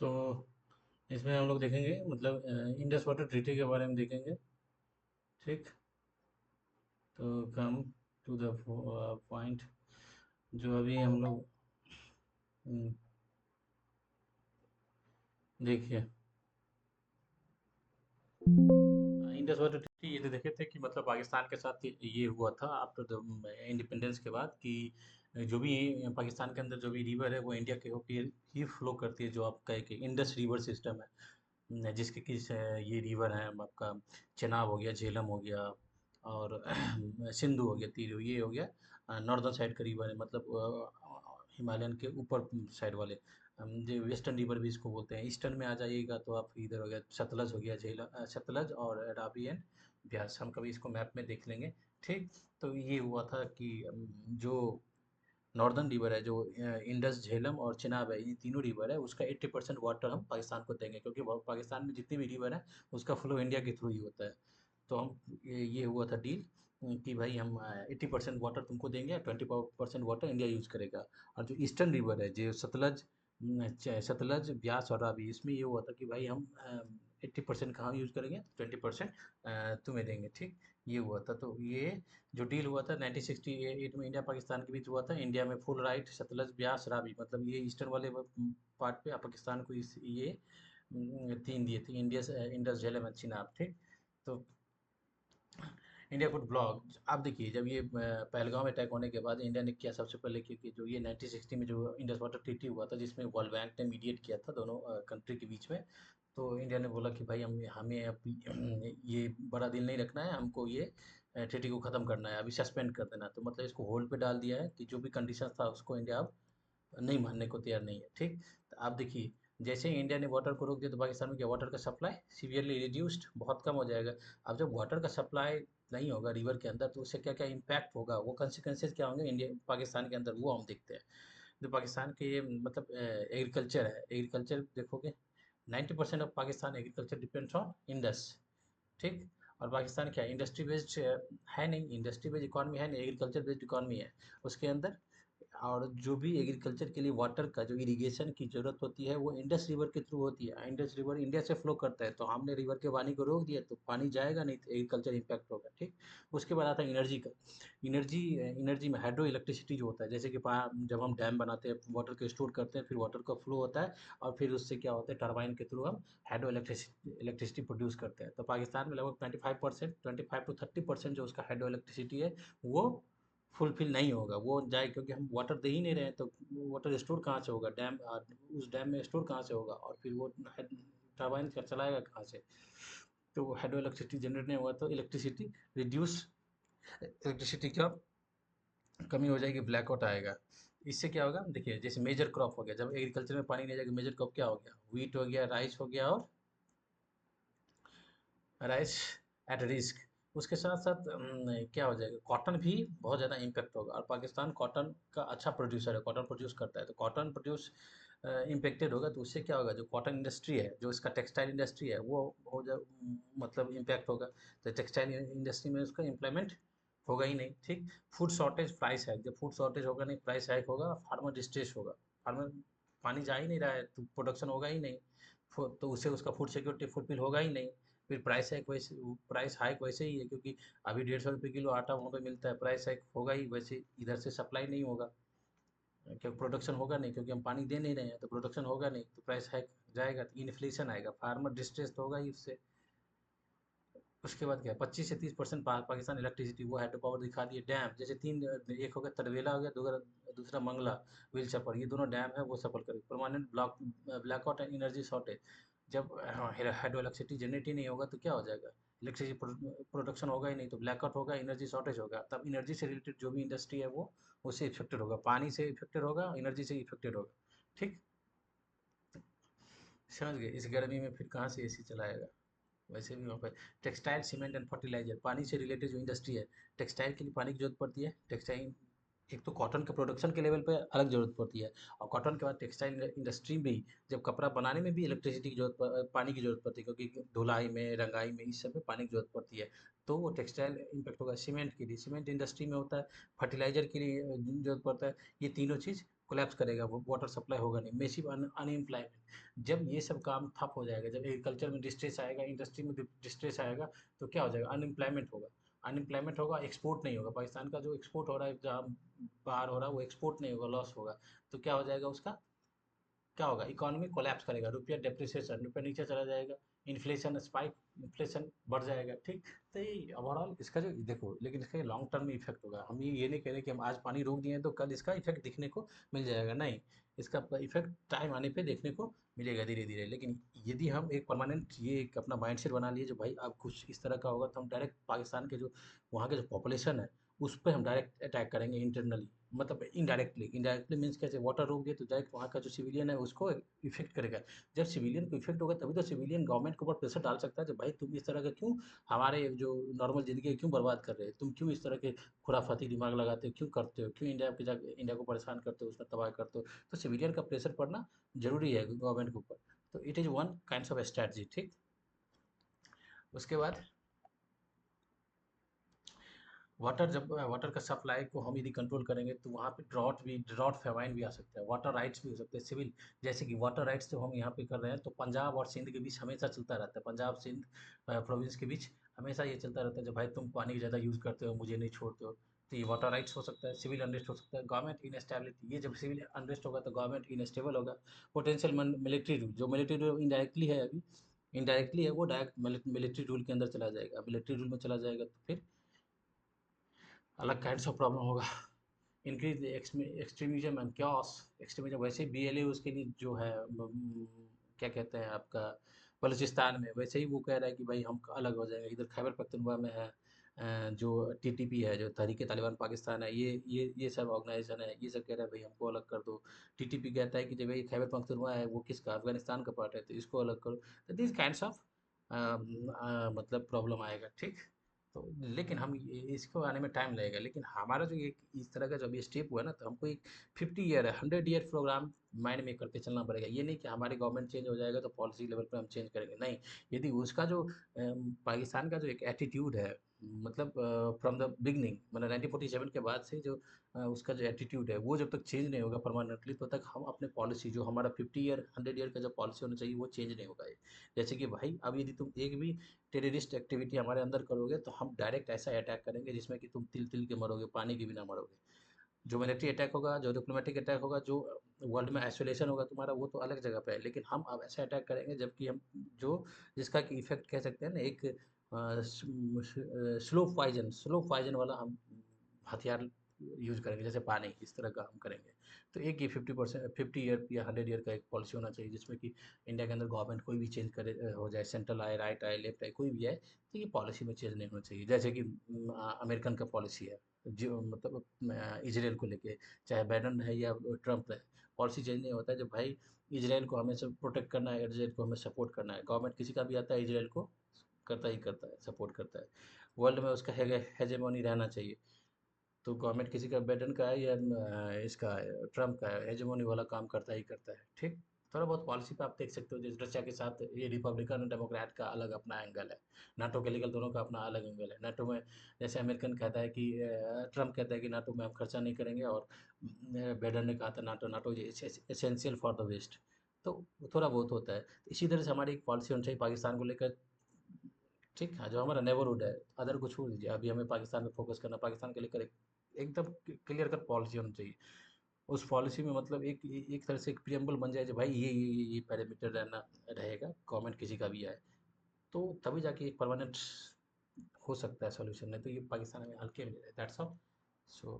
तो इसमें हम लोग देखेंगे मतलब इंडस वाटर ट्रीटी के बारे में देखेंगे। ठीक। तो कम टू द पॉइंट जो अभी हम लोग देखिए इंडस वाटर ट्रीटी ये तो देखे थे कि मतलब पाकिस्तान के साथ ये हुआ था आफ्टर द इंडिपेंडेंस के बाद कि जो भी पाकिस्तान के अंदर जो भी रिवर है वो इंडिया के होकर ही फ्लो करती है, जो आपका एक इंडस रिवर सिस्टम है। जिसके ये रिवर हैं आपका चेनाब हो गया, झेलम हो गया और सिंधु हो गया, तीर ये हो गया नॉर्दर्न साइड का रिवर है, मतलब हिमालयन के ऊपर साइड वाले। जो वेस्टर्न रिवर भी इसको बोलते हैं। ईस्टर्न में आ जाइएगा तो आप इधर हो गया सतलज हो गया, सतलज और रावी एंड ब्यास। हम कभी इसको मैप में देख लेंगे। ठीक। तो ये हुआ था कि जो नॉर्दर्न रिवर है, जो इंडस, झेलम और चिनाब है, ये तीनों रिवर है, उसका 80% वाटर हम पाकिस्तान को देंगे, क्योंकि पाकिस्तान में जितनी भी रिवर है उसका फ्लो इंडिया के थ्रू ही होता है। तो हम ये हुआ था डील कि भाई हम 80% वाटर तुमको देंगे, 20% वाटर इंडिया यूज करेगा। और जो ईस्टर्न रिवर है, जो सतलज, सतलज, ब्यास और रावी, इसमें ये हुआ था कि भाई हम 80% कहाँ यूज करेंगे, 20% तुम्हें देंगे। ठीक। ये हुआ था। तो ये जो डील हुआ था 1968 में इंडिया पाकिस्तान के बीच हुआ था। इंडिया में फुल राइट सतलज, ब्यास, रावी, मतलब ये ईस्टर्न वाले पार्ट पे पाकिस्तान को ये तीन दिए थे, India, Indus, Jhelum and Chenab. ठीक। तो इंडिया फुड ब्लॉग, आप देखिए जब ये पहलगांव में अटैक होने के बाद इंडिया ने किया सबसे पहले, क्योंकि जो ये 1960 में जो इंडस वाटर ट्रीटी हुआ था जिसमें वर्ल्ड बैंक ने मीडिएट किया था दोनों कंट्री के बीच में। तो इंडिया ने बोला कि भाई हम हमें अब ये बड़ा दिल नहीं रखना है, हमको ये ट्रीटी को ख़त्म करना है, अभी सस्पेंड कर देना है। तो मतलब इसको होल्ड पे डाल दिया है कि जो भी कंडीशन था उसको इंडिया अब नहीं मानने को तैयार नहीं है। ठीक। तो आप देखिए जैसे ही इंडिया ने वाटर को रोक दिया तो पाकिस्तान में क्या, वाटर का सप्लाई सीवियरली रिड्यूस्ड, बहुत कम हो जाएगा। अब जब वाटर का सप्लाई नहीं होगा रिवर के अंदर तो उससे क्या क्या इम्पैक्ट होगा, वो कंसिक्वेंसेज क्या होंगे इंडिया पाकिस्तान के अंदर, वो हम देखते हैं। जो पाकिस्तान के ये मतलब एग्रीकल्चर है, एग्रीकल्चर देखोगे 90% of Pakistan agriculture depends on Indus. ठीक। और पाकिस्तान क्या इंडस्ट्री बेस्ड है नहीं, इंडस्ट्री बेस्ड इकॉनमी है नहीं, एग्रीकल्चर बेस्ड इकॉनमी है उसके अंदर। और जो भी एग्रीकल्चर के लिए वाटर का जो इरिगेशन की ज़रूरत होती है वो इंडस रिवर के थ्रू होती है। इंडस रिवर इंडिया से फ्लो करता है, तो हमने रिवर के पानी को रोक दिया तो पानी जाएगा नहीं, तो एग्रीकल्चर इम्पैक्ट होगा। ठीक। उसके बाद आता है एनर्जी का। एनर्जी, एनर्जी में हाइड्रो इलेक्ट्रिसिटी जो होता है, जैसे कि जब हम डैम बनाते हैं वाटर को स्टोर करते हैं, फिर वाटर का फ्लो होता है और फिर उससे क्या होता है टरबाइन के थ्रू हम हाइड्रो इलेक्ट्रिसिटी प्रोड्यूस करते हैं। तो पाकिस्तान में लगभग 25%, 25 to 30% जो उसका हाइड्रो इलेक्ट्रिसिटी है वो फुलफिल नहीं होगा, वो जाए, क्योंकि हम वाटर दे ही नहीं रहे हैं, तो वाटर स्टोर कहाँ से होगा, डैम उस डैम में स्टोर कहाँ से होगा, और फिर वो टरबाइन चलाएगा कहाँ से। तो हाइड्रो इलेक्ट्रिसिटी जनरेट नहीं हुआ तो इलेक्ट्रिसिटी रिड्यूस, इलेक्ट्रिसिटी का कमी हो जाएगी, ब्लैकआउट आएगा। इससे क्या होगा, देखिए जैसे मेजर क्रॉप हो गया, जब एग्रीकल्चर में पानी नहीं जाएगा, मेजर क्रॉप क्या हो गया, व्हीट हो गया, राइस हो गया और राइस एट रिस्क। उसके साथ साथ क्या हो जाएगा, कॉटन भी बहुत ज़्यादा इम्पेक्ट होगा, और पाकिस्तान कॉटन का अच्छा प्रोड्यूसर है, कॉटन प्रोड्यूस करता है, तो कॉटन प्रोड्यूस इम्पेक्टेड होगा। तो उससे क्या होगा, जो कॉटन इंडस्ट्री है, जो इसका टेक्सटाइल इंडस्ट्री है, वो हो जा मतलब इम्पैक्ट होगा। तो टेक्सटाइल इंडस्ट्री में उसका एम्प्लॉयमेंट होगा ही नहीं। ठीक। फूड शॉर्टेज, प्राइस हाइक, जब फूड शॉर्टेज होगा नहीं, प्राइस हाइक होगा, फार्मर डिस्ट्रेस होगा। फार्मर, पानी जा ही नहीं रहा है तो प्रोडक्शन होगा ही नहीं, तो उससे उसका फूड सिक्योरिटी फुलफिल होगा ही नहीं। फिर प्राइस हाइक वैसे ही है, क्योंकि अभी 150 रुपये किलो आटा वहाँ पे मिलता है, प्राइस हाइक होगा ही वैसे, इधर से सप्लाई नहीं होगा, क्योंकि प्रोडक्शन होगा नहीं, क्योंकि हम पानी दे नहीं रहे हैं, तो प्रोडक्शन होगा नहीं, तो प्राइस हाइक जाएगा, तो इन्फ्लेशन आएगा, फार्मर डिस्ट्रेस तो होगा ही उससे। उसके बाद क्या है, 25 से 30% पाकिस्तान इलेक्ट्रिसिटी, वो हाइड्रो पावर दिखा दिए। डैम जैसे तीन, एक हो गया तड़वेला हो गया, दूसरा मंगला, व्हील छपर, ये दोनों डैम है, वो सफर करे permanent blackout and energy shortage. जब हाइड्रो इलेक्ट्रिसिटी जनरेट ही नहीं होगा तो क्या हो जाएगा, इलेक्ट्रिसिटी प्रोडक्शन होगा ही नहीं, तो ब्लैकआउट होगा, एनर्जी शॉर्टेज होगा, तब एनर्जी से रिलेटेड जो भी इंडस्ट्री है वो उससे इफेक्टेड होगा, पानी से इफेक्टेड होगा, एनर्जी से इफेक्टेड होगा। ठीक। समझ गए, इस गर्मी में फिर कहाँ से एसी चलाएगा। वैसे भी वहाँ पर टेक्सटाइल, सीमेंट एंड फर्टिलाइजर, पानी से रिलेटेड जो इंडस्ट्री है, टेक्सटाइल के लिए पानी की जरूरत पड़ती है। टेक्सटाइल, एक तो कॉटन के प्रोडक्शन के लेवल पे अलग जरूरत पड़ती है, और कॉटन के बाद टेक्सटाइल इंडस्ट्री में जब कपड़ा बनाने में भी इलेक्ट्रिसिटी की जरूरत, पानी की जरूरत पड़ती है, क्योंकि धुलाई में, रंगाई में, इस सब में पानी की जरूरत पड़ती है। तो वो टेक्सटाइल इम्पेक्ट होगा। सीमेंट के लिए, सीमेंट इंडस्ट्री में होता है, फर्टिलाइजर के लिए जरूरत पड़ता है। ये तीनों चीज़ कोलैप्स करेगा, वो वाटर सप्लाई होगा नहीं, मेसिव अनएम्प्लॉयमेंट। जब ये सब काम ठप हो जाएगा, जब एग्रीकल्चर में डिस्ट्रेस आएगा, इंडस्ट्री में डिस्ट्रेस आएगा, तो क्या हो जाएगा? अनएम्प्लॉयमेंट होगा। अनएम्प्लॉयमेंट होगा, एक्सपोर्ट नहीं होगा, पाकिस्तान का जो एक्सपोर्ट हो रहा है, जहाँ बाहर हो रहा है, वो एक्सपोर्ट नहीं होगा, लॉस होगा। तो क्या हो जाएगा उसका? क्या होगा? इकोनॉमी कोलैप्स करेगा, रुपया डेप्रिसिएशन, रुपया नीचे चला जाएगा, इन्फ्लेशन स्पाइक, इन्फ्लेशन बढ़ जाएगा, ठीक। तो ये ओवरऑल इसका जो देखो, लेकिन इसका लॉन्ग टर्म में इफेक्ट होगा। हम ये नहीं कह रहे कि हम आज पानी रोक दिए तो कल इसका इफेक्ट दिखने को मिल जाएगा, नहीं। इसका इफेक्ट टाइम आने पे देखने को मिलेगा धीरे धीरे। लेकिन यदि हम एक परमानेंट ये एक अपना माइंडसेट बना लिए जो भाई अब कुछ इस तरह का होगा, तो हम डायरेक्ट पाकिस्तान के जो वहाँ के जो पॉपुलेशन है उस पर हम डायरेक्ट अटैक करेंगे इंटरनली, मतलब इनडायरेक्टली। इनडायरेक्टली मीन्स कैसे? वाटर रोक दिए तो डायरेक्ट वहाँ का जो सिविलियन है उसको इफेक्ट करेगा। जब सिविलियन को इफेक्ट होगा तभी तो सिविलियन गवर्नमेंट के ऊपर प्रेशर डाल सकता है कि भाई तुम इस तरह का क्यों हमारे जो नॉर्मल जिंदगी है क्यों बर्बाद कर रहे हो, तुम क्यों इस तरह के खुराफाती दिमाग लगाते हो, क्यों करते हो, क्यों इंडिया के जाकर इंडिया को परेशान करते हो, उसमें तबाह करते हो। तो सिविलियन का प्रेशर पड़ना जरूरी है गवर्नमेंट के ऊपर। तो it is one kind of strategy, ठीक। उसके बाद वाटर, जब वाटर का सप्लाई को हम यदि कंट्रोल करेंगे तो वहाँ पे ड्रॉट फेमाइन भी आ सकता है, वाटर राइट्स भी हो सकते हैं सिविल। जैसे कि वाटर राइट्स जब हम यहाँ पे कर रहे हैं तो पंजाब और सिंध के बीच हमेशा चलता रहता है, पंजाब सिंध प्रोविंस के बीच हमेशा ये चलता रहता है, जब भाई तुम पानी ज़्यादा यूज़ करते हो, मुझे नहीं छोड़ते हो। तो ये वाटर राइट्स हो सकता है, सिविल अनरेस्ट हो सकता है, गवर्नमेंट इनस्टेबिलिटी। ये जब सिविल अनरेस्ट होगा तो गवर्नमेंट इनस्टेबल होगा। पोटेंशियल मिलिट्री रूल, जो मिलिट्री रूल इनडायरेक्टली है अभी, इनडायरेक्टली है, वो डायरेक्ट मिलिट्री रूल के अंदर चला जाएगा। मिलिट्री रूल में चला जाएगा तो फिर अलग काइंड्स ऑफ प्रॉब्लम होगा। Increase extremism and chaos. Extremism वैसे ही बीएलए उसके लिए जो है क्या कहते हैं आपका, बलूचिस्तान में वैसे ही वो कह रहा है कि भाई हम अलग हो जाएंगे। इधर खैबर पख्तूनख्वा में है जो टीटीपी है, जो तहरीक तालिबान पाकिस्तान है, ये सब ऑर्गेनाइजेशन है, ये सब कह रहा है भाई हमको अलग कर दो। टीटीपी कहता है कि जब भाई खैबर पख्तूनख्वा है वो किसका, अफगानिस्तान का पार्ट है, तो इसको अलग करो। तो दिस काइंड्स ऑफ मतलब प्रॉब्लम आएगा, ठीक। तो लेकिन हम इसको आने में टाइम लगेगा, लेकिन हमारा जो एक इस तरह का जब ये स्टेप हुआ ना, तो हमको एक 50 ईयर 100 ईयर प्रोग्राम माइंड में करके चलना पड़ेगा। ये नहीं कि हमारी गवर्नमेंट चेंज हो जाएगा तो पॉलिसी लेवल पर हम चेंज करेंगे, नहीं। यदि उसका जो पाकिस्तान का जो एक एटीट्यूड है, मतलब फ्रॉम द बिगनिंग, मतलब 1947 के बाद से जो उसका जो एटीट्यूड है वो जब तक चेंज नहीं होगा परमानेंटली, तो तक हम अपने पॉलिसी जो हमारा 50 ईयर 100 ईयर का जो पॉलिसी होना चाहिए वो चेंज नहीं होगा। जैसे कि भाई अब यदि तुम एक भी टेररिस्ट एक्टिविटी हमारे अंदर करोगे तो हम डायरेक्ट ऐसा अटैक करेंगे जिसमें कि तुम तिल तिल के मरोगे, पानी के बिना मरोगे। जो मिलिट्री अटैक होगा, जो डिप्लोमेटिक अटैक होगा, जो वर्ल्ड में आइसोलेशन होगा तुम्हारा, वो तो अलग जगह पे है। लेकिन हम अब ऐसा अटैक करेंगे जबकि हम जो जिसका कि इफेक्ट कह सकते हैं ना, एक स्लो पॉइजन वाला हम हथियार यूज करेंगे, जैसे पानी, इस तरह का हम करेंगे। तो एक ये 50 ईयर या 100 ईयर का एक पॉलिसी होना चाहिए, जिसमें कि इंडिया के अंदर गवर्नमेंट कोई भी चेंज करे हो जाए, सेंट्रल आए, राइट आए, लेफ्ट आए, कोई भी आए, तो ये पॉलिसी में चेंज नहीं होना चाहिए। जैसे कि अमेरिकन का पॉलिसी है जो मतलब इसराइल को लेके, चाहे बाइडन है या ट्रम्प है, पॉलिसी चेंज नहीं होता है। जब भाई इसराइल को हमें सब प्रोटेक्ट करना है, इसराइल को हमें सपोर्ट करना है, गवर्नमेंट किसी का भी आता है इसराइल को करता ही करता है, सपोर्ट करता है। वर्ल्ड में उसका हेजेमोनी रहना चाहिए। तो गवर्नमेंट किसी का बाइडेन का है या इसका ट्रम्प का है, हेजेमोनी वाला काम करता ही करता है, ठीक। थोड़ा बहुत पॉलिसी पे आप देख सकते हो, जैसे रशिया के साथ ये रिपब्लिकन और डेमोक्रेट का अलग अपना एंगल है, नाटो के लीगल दोनों का अपना अलग एंगल है। नाटो में जैसे अमेरिकन कहता है कि ट्रम्प कहता है कि नाटो में हम खर्चा नहीं करेंगे, और बाइडेन ने कहा था NATO NATO essential for the west. तो थोड़ा बहुत होता है। तो इसी तरह से हमारी एक पॉलिसी होनी चाहिए पाकिस्तान को लेकर, ठीक है। जो हमारा नेबरहुड है, अदर को छोड़ दीजिए, अभी हमें पाकिस्तान पे फोकस करना, पाकिस्तान को लेकर एकदम क्लियर कट पॉलिसी होनी चाहिए। उस पॉलिसी में मतलब एक तरह से एक प्रियम्बल बन जाए जो भाई ये पैरामीटर रहना रहेगा, गवर्नमेंट किसी का भी आए, तो तभी जाके एक परमानेंट हो सकता है सॉल्यूशन, नहीं तो ये पाकिस्तान में हल्के में दैट्स ऑल। सो